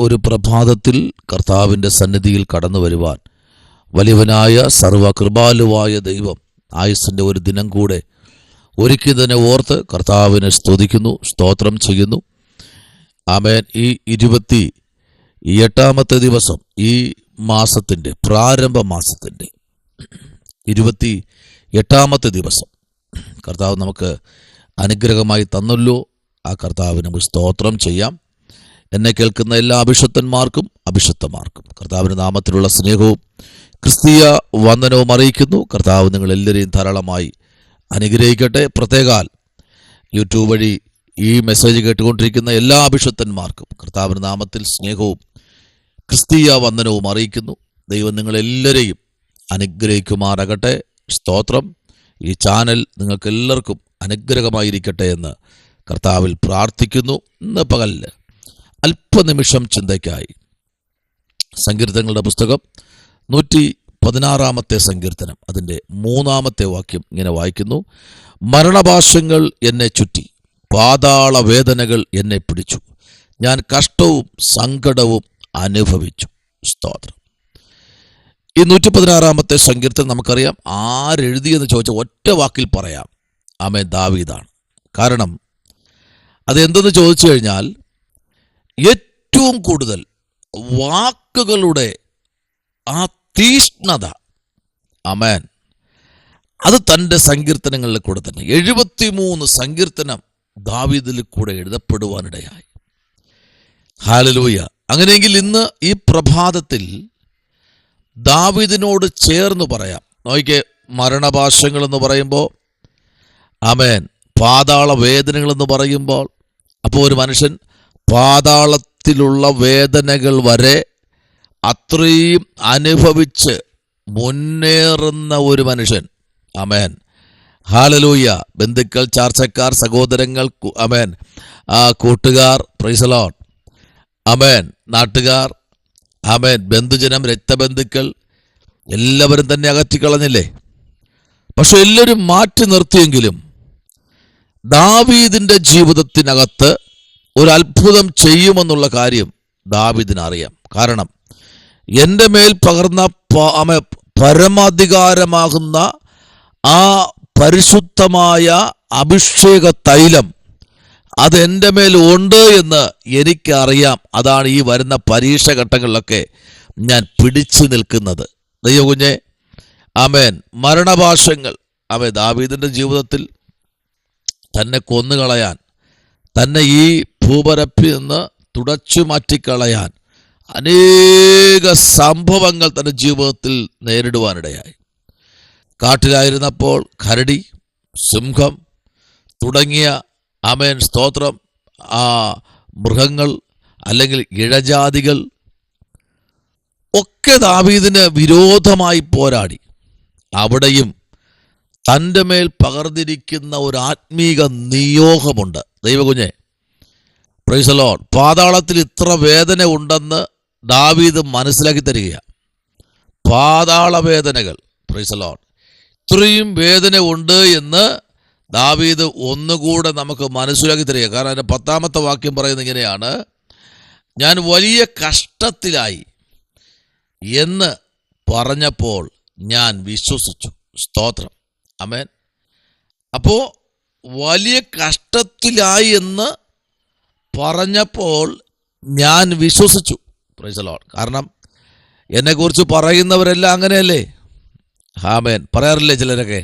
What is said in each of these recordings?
ഒരു പ്രഭാതത്തിൽ കർത്താവിൻ്റെ സന്നിധിയിൽ കടന്നു വരുവാൻ വലിയവനായ സർവകൃപാലുവായ ദൈവം ആയുസ്സിൻ്റെ ഒരു ദിനം കൂടെ ഒരുക്കിയതിനെ ഓർത്ത് കർത്താവിനെ സ്തുതിക്കുന്നു, സ്തോത്രം ചെയ്യുന്നു. ആമേൻ. ഈ 28-ാമത്തെ ദിവസം, ഈ മാസത്തിൻ്റെ പ്രാരംഭ മാസത്തിൻ്റെ 28-ാമത്തെ ദിവസം കർത്താവ് നമുക്ക് അനുഗ്രഹമായി തന്നല്ലോ. ആ കർത്താവിന് സ്തോത്രം ചെയ്യാം. എന്നെ കേൾക്കുന്ന എല്ലാ അഭിഷക്തന്മാർക്കും അഭിഷക്തമാർക്കും കർത്താവിൻ്റെ നാമത്തിലുള്ള സ്നേഹവും ക്രിസ്തീയ വന്ദനവും അറിയിക്കുന്നു. കർത്താവ് നിങ്ങളെല്ലാവരെയും ധാരാളമായി അനുഗ്രഹിക്കട്ടെ. പ്രത്യേകാൽ യൂട്യൂബ് വഴി ഈ മെസ്സേജ് കേട്ടുകൊണ്ടിരിക്കുന്ന എല്ലാ അഭിഷക്തന്മാർക്കും കർത്താവിൻ്റെ നാമത്തിൽ സ്നേഹവും ക്രിസ്തീയ വന്ദനവും അറിയിക്കുന്നു. ദൈവം നിങ്ങളെല്ലാവരെയും അനുഗ്രഹിക്കുമാറാകട്ടെ. സ്തോത്രം. ഈ ചാനൽ നിങ്ങൾക്കെല്ലാവർക്കും അനുഗ്രഹമായിരിക്കട്ടെ എന്ന് കർത്താവിൽ പ്രാർത്ഥിക്കുന്നു. ഇന്ന് പകലിൽ അല്പനിമിഷം ചിന്തയ്ക്കായി സങ്കീർത്തനങ്ങളുടെ പുസ്തകം 116-ാമത്തെ സങ്കീർത്തനം, അതിൻ്റെ 3-ാമത്തെ വാക്യം ഇങ്ങനെ വായിക്കുന്നു: മരണപാശങ്ങൾ എന്നെ ചുറ്റി, പാതാള വേദനകൾ എന്നെ പിടിച്ചു, ഞാൻ കഷ്ടവും സങ്കടവും അനുഭവിച്ചു. സ്തോത്രം. ഈ 116-ാമത്തെ സങ്കീർത്തനം നമുക്കറിയാം. ആരെഴുതിയെന്ന് ചോദിച്ചാൽ ഒറ്റ വാക്കിൽ പറയാം, ആമേൻ, ദാവീദാണ്. കാരണം അതെന്തെന്ന് ചോദിച്ചു കഴിഞ്ഞാൽ, ഏറ്റവും കൂടുതൽ വാക്കുകളുടെ ആ തീഷ്ണത, ആമേൻ, അത് തൻ്റെ സങ്കീർത്തനങ്ങളിൽ കൂടെ തന്നെ 73 സങ്കീർത്തനം ദാവീദിൽ കൂടെ എഴുതപ്പെടുവാനിടയായി. ഹല്ലേലൂയ. അങ്ങനെയെങ്കിൽ ഇന്ന് ഈ പ്രഭാതത്തിൽ ദാവീദിനോട് ചേർന്ന് പറയാം. നോക്കിക്കേ, മരണപാശങ്ങൾ എന്ന് പറയുമ്പോൾ, ആമേൻ, പാതാള വേദനകൾ എന്ന് പറയുമ്പോൾ, അപ്പോൾ ഒരു മനുഷ്യൻ പാതാളത്തിലുള്ള വേദനകൾ വരെ അത്രയും അനുഭവിച്ച് മുന്നേറുന്ന ഒരു മനുഷ്യൻ. ആമേൻ. ഹല്ലേലൂയ. ബന്ധുക്കൾ, ചാർച്ചക്കാർ, സഹോദരങ്ങൾ, ആമേൻ, കൂട്ടുകാർ, പ്രൈസ് ദി ലോർഡ്, ആമേൻ, നാട്ടുകാർ, ആമേൻ, ബന്ധുജനം, രക്തബന്ധുക്കൾ എല്ലാവരും തന്നെ അകറ്റിക്കളഞ്ഞില്ലേ? പക്ഷെ എല്ലാവരും മാറ്റി നിർത്തിയെങ്കിലും ദാവീദിൻ്റെ ജീവിതത്തിനകത്ത് ഒരു അത്ഭുതം ചെയ്യുമെന്നുള്ള കാര്യം ദാവീദിനറിയാം. കാരണം എൻ്റെ മേൽ പകർന്ന പരമാധികാരമാകുന്ന ആ പരിശുദ്ധമായ അഭിഷേക തൈലം അതെൻ്റെ മേൽ ഉണ്ട് എന്ന് എനിക്കറിയാം. അതാണ് ഈ വരുന്ന പരീക്ഷ ഘട്ടങ്ങളിലൊക്കെ ഞാൻ പിടിച്ചു നിൽക്കുന്നത്. ദൈവകുഞ്ഞെ, ആമേൻ, മരണപാശങ്ങൾ, ആമേൻ, ദാവീദിൻ്റെ ജീവിതത്തിൽ തന്നെ കൊന്നുകളയാൻ, തന്നെ ഈ ഭൂപരപ്പിൽ നിന്ന് തുടച്ചു മാറ്റിക്കളയാൻ അനേക സംഭവങ്ങൾ തൻ്റെ ജീവിതത്തിൽ നേരിടുവാനിടയായി. കാട്ടിലായിരുന്നപ്പോൾ കരടി, സിംഹം തുടങ്ങിയ, ആമേൻ, സ്തോത്രം, ആ മൃഗങ്ങൾ അല്ലെങ്കിൽ ഇഴജാതികൾ ഒക്കെ ദാവീദിന് വിരോധമായി പോരാടി. അവിടെയും തൻ്റെ മേൽ പകർന്നിരിക്കുന്ന ഒരു ആത്മീക നിയോഗമുണ്ട്. ദൈവകുഞ്ഞെ, പ്രൈസ് ദി ലോർഡ്. പാതാളത്തിൽ ഇത്ര വേദന ഉണ്ടെന്ന് ദാവീദ് മനസ്സിലാക്കി തരികയാണ്. പാതാള വേദനകൾ, പ്രൈസ് ദി ലോർഡ്, ഇത്രയും വേദന ഉണ്ട് എന്ന് ദാവീദ് ഒന്നുകൂടെ നമുക്ക് മനസ്സിലാക്കി തരിക. കാരണം അതിൻ്റെ 10-ാമത്തെ വാക്യം പറയുന്നത് ഇങ്ങനെയാണ്: ഞാൻ വലിയ കഷ്ടത്തിലായി എന്ന് പറഞ്ഞപ്പോൾ ഞാൻ വിശ്വസിച്ചു. സ്തോത്രം. ആമേൻ. അപ്പോൾ വലിയ കഷ്ടത്തിലായി എന്ന് പറഞ്ഞപ്പോൾ ഞാൻ വിശ്വസിച്ചു. Price the Lord. കാരണം എന്നെക്കുറിച്ച് പറയുന്നവരെല്ലാം അങ്ങനെയല്ലേ? ആമേൻ. പറയാറില്ലേ ചിലരൊക്കെ,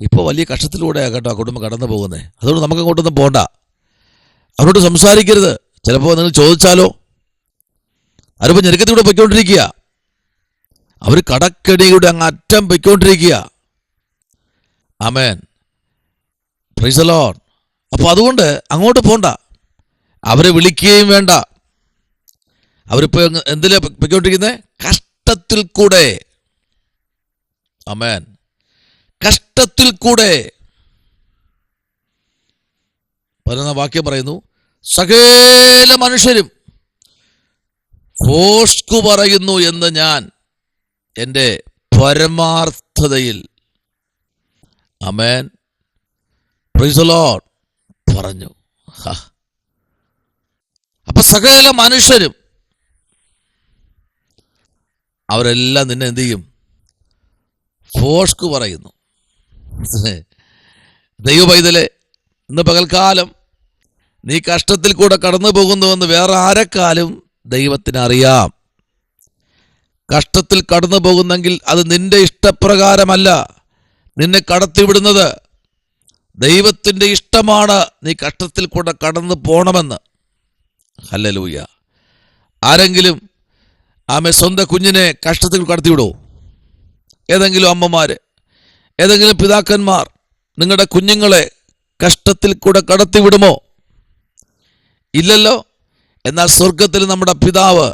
ഇപ്പോൾ വലിയ കഷ്ടത്തിലൂടെയാണ് കേട്ടോ ആ കുടുംബം കടന്നു പോകുന്നത്, അതുകൊണ്ട് നമുക്ക് അങ്ങോട്ടൊന്നും പോകണ്ട, അവരോട് സംസാരിക്കരുത്. ചിലപ്പോൾ നിങ്ങൾ ചോദിച്ചാലോ, അവരിപ്പോൾ ഞെരുക്കത്തിലൂടെ പൊയ്ക്കൊണ്ടിരിക്കുക, അവർ കടക്കടിയുടെ അങ്ങ് അറ്റം പൊയ്ക്കൊണ്ടിരിക്കുക. ആമേൻ. Praise the Lord. അപ്പോൾ അതുകൊണ്ട് അങ്ങോട്ട് പോണ്ട, അവരെ വിളിക്കുകയും വേണ്ട. അവരിപ്പോൾ എന്തിലാ പൊയ്ക്കൊണ്ടിരിക്കുന്നത്? കഷ്ടത്തിൽ കൂടെ. ആമേൻ. കഷ്ടത്തിൽ കൂടെ. പറയുന്ന വാക്യം പറയുന്നു: സകല മനുഷ്യരും ഭോഷ്കു പറയുന്നു എന്ന് ഞാൻ എൻ്റെ പരമാർത്ഥതയിൽ, ആമേൻ, പ്രൈസ് ദി ലോർഡ്, പറഞ്ഞു. അപ്പൊ സകല മനുഷ്യരും അവരെല്ലാം നിന്നെ എന്ത് ചെയ്യും? ഫോഷ്ക്ക് പറയുന്നു. ദൈവ പൈതലെ, ഇന്ന് പകൽക്കാലം നീ കഷ്ടത്തിൽ കൂടെ കടന്നു പോകുന്നുവെന്ന് വേറെ ആരെക്കാളും ദൈവത്തിന് അറിയാം. കഷ്ടത്തിൽ കടന്നു പോകുന്നെങ്കിൽ അത് നിന്റെ ഇഷ്ടപ്രകാരമല്ല നിന്നെ കടത്തിവിടുന്നത്. ദൈവത്തിൻ്റെ ഇഷ്ടമാണ് നീ കഷ്ടത്തിൽ കൂടെ കടന്നു പോകണമെന്ന്. ഹല്ലേലൂയ. ആരെങ്കിലും സ്വന്തം കുഞ്ഞിനെ കഷ്ടത്തിൽ കടത്തിവിടുമോ? ഏതെങ്കിലും അമ്മമാർ, ഏതെങ്കിലും പിതാക്കന്മാർ നിങ്ങളുടെ കുഞ്ഞുങ്ങളെ കഷ്ടത്തിൽ കൂടെ കടത്തിവിടുമോ? ഇല്ലല്ലോ. എന്നാൽ സ്വർഗത്തിൽ നമ്മുടെ പിതാവ്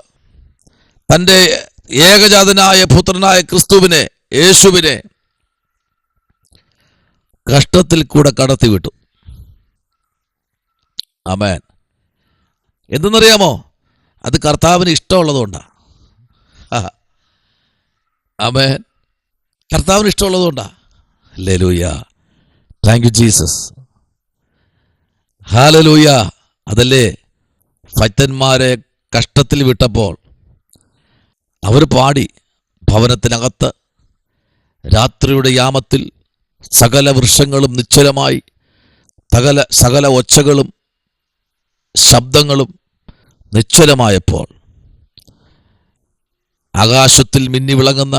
തൻ്റെ ഏകജാതനായ പുത്രനായ ക്രിസ്തുവിനെ, യേശുവിനെ കഷ്ടത്തിൽ കൂടെ കടത്തിവിട്ടു. ആമേൻ. എന്തെന്നറിയാമോ? അത് കർത്താവിന് ഇഷ്ടമുള്ളതുകൊണ്ടാണ്. ആമേൻ. കർത്താവിന് ഇഷ്ടമുള്ളതുകൊണ്ടാണ്. ഹല്ലേലൂയ. Thank you Jesus. ഹല്ലേലൂയ. അതല്ലേ ഭക്തന്മാരെ കഷ്ടത്തിൽ വിട്ടപ്പോൾ അവർ പാടി, ഭവനത്തിനകത്ത് രാത്രിയുടെ യാമത്തിൽ സകല വൃക്ഷങ്ങളും നിശ്ചലമായി, സകല ഒച്ചകളും ശബ്ദങ്ങളും നിശ്ചലമായപ്പോൾ ആകാശത്തിൽ മിന്നി വിളങ്ങുന്ന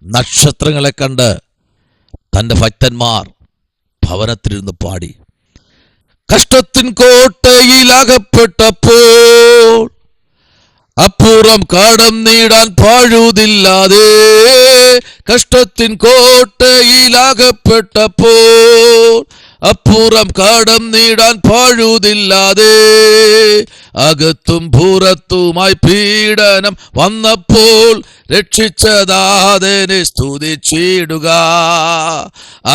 നക്ഷത്രങ്ങളെ കണ്ട് തൻ്റെ ഭക്തന്മാർ ഭവനത്തിലിരുന്ന് പാടി. കഷ്ടത്തിൻ കോട്ടയിലകപ്പെട്ടപ്പോൾ അപ്പുറം കടന്നിടാൻ പാഴുതില്ലാതെ, കഷ്ടത്തിൻ കോട്ടയിലകപ്പെട്ടപ്പോൾ അപ്പുറം കടന്നിടാൻ പാഴുതില്ലാതെ, അകത്തും പുറത്തുമായി പീഡനം വന്നപ്പോൾ രക്ഷിച്ചതാതനെ സ്തുതിച്ചിടുക.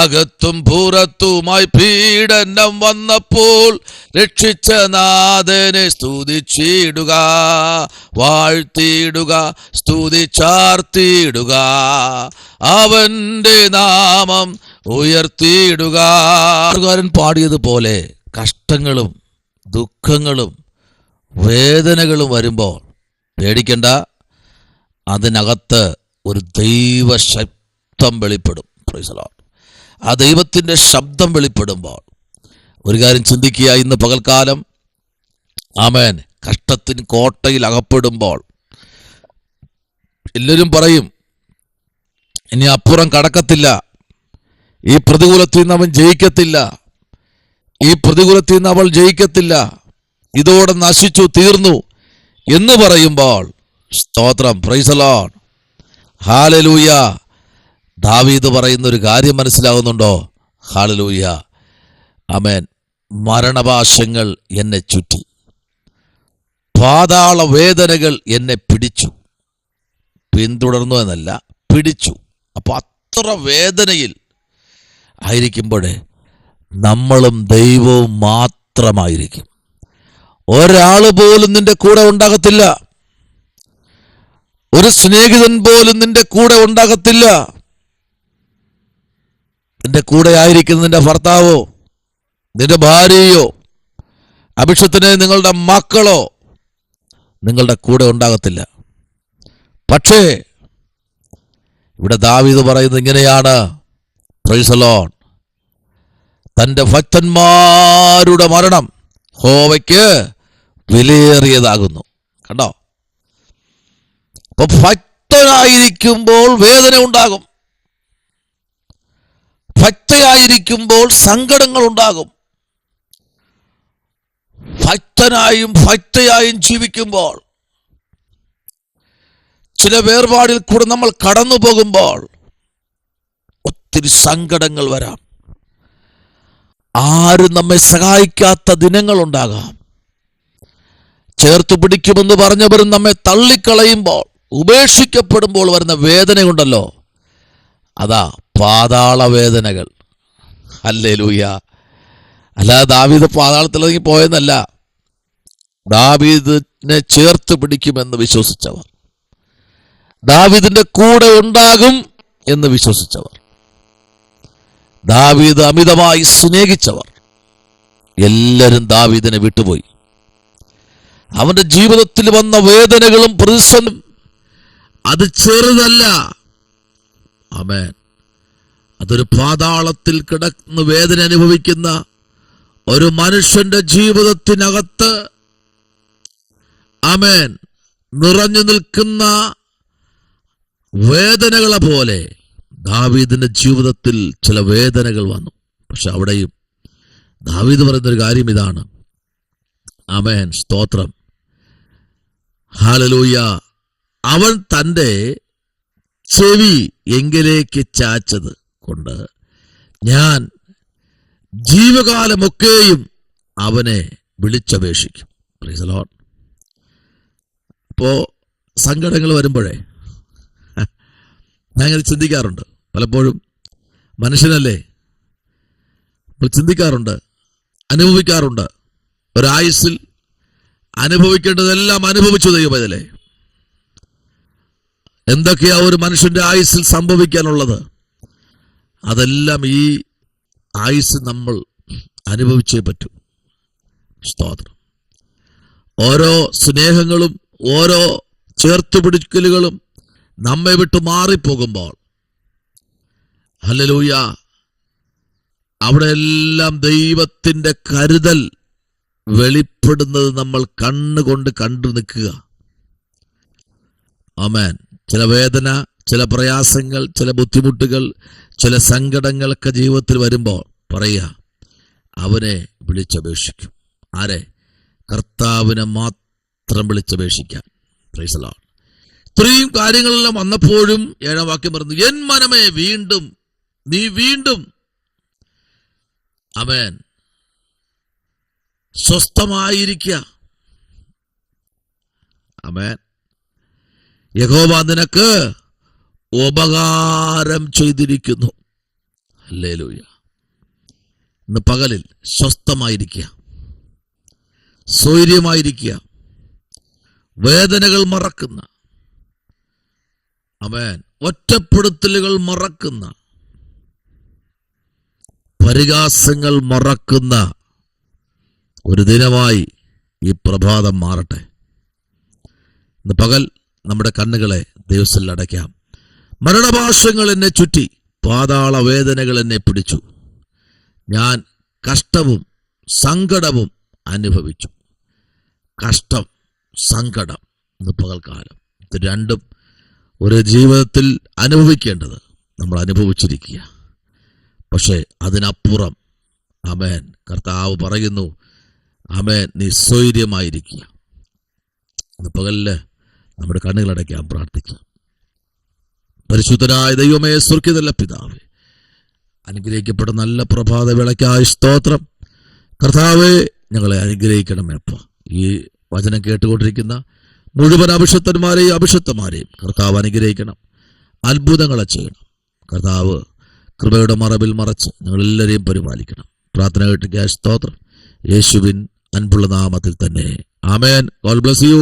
അകത്തും പുറത്തുമായി പീഡനം വന്നപ്പോൾ രക്ഷിച്ച നാഥനെ സ്തുതിച്ചിടുക. വാഴ്ത്തിയിടുക, സ്തുതി ചാർത്തിയിടുക, അവൻ്റെ നാമം ഉയർത്തിയിടുക. പാടിയതുപോലെ കഷ്ടങ്ങളും ദുഃഖങ്ങളും വേദനകളും വരുമ്പോൾ പേടിക്കണ്ട. അതിനകത്ത് ഒരു ദൈവ ശബ്ദം വെളിപ്പെടും. Praise the Lord. ആ ദൈവത്തിൻ്റെ ശബ്ദം വെളിപ്പെടുമ്പോൾ ഒരു കാര്യം ചിന്തിക്കുക. ഇന്ന് പകൽക്കാലം ആമേൻ കഷ്ടത്തിന് കോട്ടയിൽ അകപ്പെടുമ്പോൾ എല്ലാവരും പറയും, ഇനി അപ്പുറം കടക്കത്തില്ല, ഈ പ്രതികൂലത്തിൽ നിന്ന് അവൻ ജയിക്കത്തില്ല, ഈ പ്രതികൂലത്തിൽ നിന്ന് അവൾ ജയിക്കത്തില്ല, ഇതോടെ നശിച്ചു തീർന്നു എന്ന് പറയുമ്പോൾ സ്തോത്രം. Price the Lord. ഹല്ലേലൂയ. ദാവീദ് പറയുന്ന ഒരു കാര്യം മനസ്സിലാകുന്നുണ്ടോ? ഹല്ലേലൂയ. ആമേൻ. മരണപാശങ്ങൾ എന്നെ ചുറ്റി, പാതാള വേദനകൾ എന്നെ പിടിച്ചു. പിന്തുടർന്നു എന്നല്ല, പിടിച്ചു. അപ്പോൾ അത്ര വേദനയിൽ ആയിരിക്കുമ്പോഴേ നമ്മളും ദൈവവും മാത്രമായിരിക്കും. ഒരാൾ പോലും നിന്റെ കൂടെ ഉണ്ടാകത്തില്ല. ഒരു സ്നേഹിതൻ പോലും നിന്റെ കൂടെ ഉണ്ടാകത്തില്ല. നിന്റെ കൂടെ ആയിരിക്കുന്ന നിന്റെ ഭർത്താവോ, നിന്റെ ഭാര്യയോ, അഭിഷത്തിനെ നിങ്ങളുടെ മക്കളോ നിങ്ങളുടെ കൂടെ ഉണ്ടാകത്തില്ല. പക്ഷേ ഇവിടെ ദാവീദ് പറയുന്നത് ഇങ്ങനെയാണ്. Price the Lord. തൻ്റെ ഭക്തന്മാരുടെ മരണം യഹോവയ്ക്ക് വിലയേറിയതാകുന്നു. കണ്ടോ? അപ്പൊ ഭക്തനായിരിക്കുമ്പോൾ വേദന ഉണ്ടാകും, ഭക്തയായിരിക്കുമ്പോൾ സങ്കടങ്ങൾ ഉണ്ടാകും. ഭക്തനായും ഭക്തയായും ജീവിക്കുമ്പോൾ ചില വേർപാടിൽ കൂടെ നമ്മൾ കടന്നു പോകുമ്പോൾ ഒത്തിരി സങ്കടങ്ങൾ വരാം. ആരും നമ്മെ സഹായിക്കാത്ത ദിനങ്ങളുണ്ടാകാം. ചേർത്ത് പിടിക്കുമെന്ന് പറഞ്ഞവരും നമ്മെ തള്ളിക്കളയുമ്പോൾ, ഉപേക്ഷിക്കപ്പെടുമ്പോൾ വരുന്ന വേദനയുണ്ടല്ലോ, അതാ പാതാള വേദനകൾ. ഹല്ലേലൂയ. അല്ലാതെ ദാവീദ് പാതാളത്തിലേക്ക് പോയെന്നല്ല, ദാവീദിനെ ചേർത്ത് പിടിക്കുമെന്ന് വിശ്വസിച്ചവർ, ദാവീദിന്റെ കൂടെ ഉണ്ടാകും എന്ന് വിശ്വസിച്ചവർ, ദാവീദ് അമിതമായി സ്നേഹിച്ചവർ എല്ലാവരും ദാവീദിനെ വിട്ടുപോയി. അവന്റെ ജീവിതത്തിൽ വന്ന വേദനകളും പ്രതിസന്ധിയും അത് ചെറുതല്ല. ആമേൻ. അതൊരു പാതാളത്തിൽ കിടന്ന് വേദന അനുഭവിക്കുന്ന ഒരു മനുഷ്യന്റെ ജീവിതത്തിനകത്ത് ആമേൻ നിറഞ്ഞു നിൽക്കുന്ന വേദനകളെ പോലെ ദാവീദിന്റെ ജീവിതത്തിൽ ചില വേദനകൾ വന്നു. പക്ഷെ അവിടെയും ദാവീദ് പറയുന്നൊരു കാര്യം ഇതാണ്. ആമേൻ, സ്തോത്രം, ഹല്ലേലൂയ. അവൻ തൻ്റെ ചെവി എങ്കിലേക്ക് ചാച്ചത് കൊണ്ട് ഞാൻ ജീവകാലമൊക്കെയും അവനെ വിളിച്ചപേക്ഷിക്കും. Price the Lord. അപ്പോ സങ്കടങ്ങൾ വരുമ്പോഴേ ഞാൻ അങ്ങനെ ചിന്തിക്കാറുണ്ട്. പലപ്പോഴും മനുഷ്യനല്ലേ, ചിന്തിക്കാറുണ്ട്, അനുഭവിക്കാറുണ്ട്. ഒരായുസ്സിൽ അനുഭവിക്കേണ്ടതെല്ലാം അനുഭവിച്ചു ദൈവമേ. എന്തൊക്കെയാ ഒരു മനുഷ്യന്റെ ആയുസ്സിൽ സംഭവിക്കാനുള്ളത്? അതെല്ലാം ഈ ആയുസ് നമ്മൾ അനുഭവിച്ചേ പറ്റൂ. സ്തോത്രം. ഓരോ സ്നേഹങ്ങളും ഓരോ ചേർത്തുപിടിക്കലുകളും നമ്മെ വിട്ട് മാറിപ്പോകുമ്പോൾ ഹല്ലേലൂയ, അവിടെ എല്ലാം ദൈവത്തിന്റെ കരുതൽ വെളിപ്പെടുന്നത് നമ്മൾ കണ്ണുകൊണ്ട് കണ്ടു നിൽക്കുക. ആമേൻ. ചില വേദന, ചില പ്രയാസങ്ങൾ, ചില ബുദ്ധിമുട്ടുകൾ, ചില സങ്കടങ്ങളൊക്കെ ജീവിതത്തിൽ വരുമ്പോൾ പറയുക, അവനെ വിളിച്ചപേക്ഷിക്കും. ആരെ? കർത്താവിനെ മാത്രം വിളിച്ചപേക്ഷിക്കാൻ. Price the Lord. ഇത്രയും കാര്യങ്ങളെല്ലാം വന്നപ്പോഴും 7-ാം വാക്യം പറഞ്ഞു, എൻ മനമേ വീണ്ടും നീ വീണ്ടും ആമേൻ സ്വസ്ഥമായിരിക്കുക. ആമേൻ. യഹോവ നിനക്ക് ഉപകാരം ചെയ്തിരിക്കുന്നു. ഹല്ലേലൂയ. ഇന്ന് പകലിൽ സ്വസ്ഥമായിരിക്കുക, സ്വൈര്യമായിരിക്കുക, വേദനകൾ മറക്കുന്ന, ആമേൻ, ഒറ്റപ്പെടുത്തലുകൾ മറക്കുന്ന, പരിഹാസങ്ങൾ മറക്കുന്ന ഒരു ദിനമായി ഈ പ്രഭാതം മാറട്ടെ. ഇന്ന് പകൽ നമ്മുടെ കണ്ണുകളെ ദൈവത്തിൽ അടയ്ക്കാം. മരണഭാഷങ്ങൾ എന്നെ ചുറ്റി, പാതാള വേദനകൾ എന്നെ പിടിച്ചു. ഞാൻ കഷ്ടവും സങ്കടവും അനുഭവിച്ചു. കഷ്ടം, സങ്കടം. ഇന്ന് പകൽക്കാലം ഇത് രണ്ടും ഒരു ജീവിതത്തിൽ അനുഭവിക്കേണ്ടത് നമ്മൾ അനുഭവിച്ചിരിക്കുക. പക്ഷേ അതിനപ്പുറം ആമേൻ കർത്താവ് പറയുന്നു, ആമേൻ, നീ സ്വൈര്യമായിരിക്കുക. ഇന്ന് പകലില് നമ്മുടെ കണ്ണുകളടയ്ക്കാൻ പ്രാർത്ഥിക്കാം. പരിശുദ്ധനായ ദൈവമേ, സ്വർഗ്ഗത്തിലെ പിതാവേ, അനുഗ്രഹിക്കപ്പെട്ട നല്ല പ്രഭാത വേളയ്ക്കായി സ്തോത്രം. കർത്താവേ, ഞങ്ങളെ അനുഗ്രഹിക്കണമേ. അപ്പ ഈ വചനം കേട്ടുകൊണ്ടിരിക്കുന്ന മുഴുവൻ അഭിഷക്തന്മാരെയും അഭിഷക്തമാരെയും കർത്താവ് അനുഗ്രഹിക്കണം, അത്ഭുതങ്ങളെ ചെയ്യണം. കർത്താവ് കൃപയുടെ മറവിൽ മറച്ച് ഞങ്ങളെല്ലാവരെയും പരിപാലിക്കണം. പ്രാർത്ഥന കേട്ട് സ്തോത്രം. യേശുവിൻ അൻപുള്ള നാമത്തിൽ തന്നെ. ആമേൻ. God bless U.